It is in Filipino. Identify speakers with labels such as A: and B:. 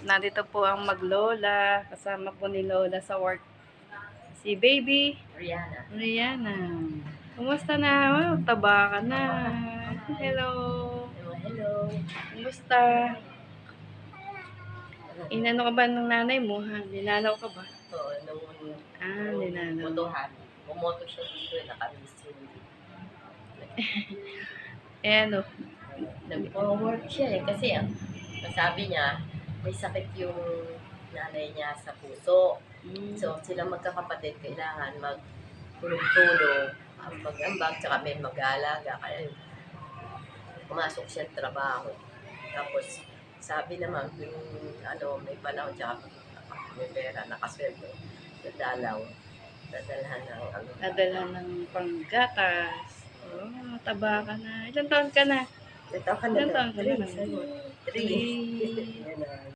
A: Nandito po ang maglola. Kasama po ni Lola sa work. Si baby. Rihanna. Kumusta na? Oh, taba ka na. Hello.
B: Hello.
A: Kumusta? Inano ka ba ng nanay mo? Ha? Ninanaw ka ba?
B: Oo,
A: Ninanaw.
B: botohan. Bumoto siya dito, nakamiss yun.
A: Ano?
B: Nag-forward siya kasi sabi niya, may sakit yung nanay niya sa puso. So, sila magkakapatid, kailangan magtulong-tulong, mag-ambag, tsaka may mag-aalaga. Kaya pumasok siya sa trabaho. Tapos, sabi naman, yung may panahon, tsaka may pera, nakasweldo, dadalaw, dadalhan ng
A: Dadalhan ng panggatas. Oh, taba ka na. Ilan taon ka na?
B: Ilan taon ka na?
A: Ilan taon ka na?
B: 3. 3.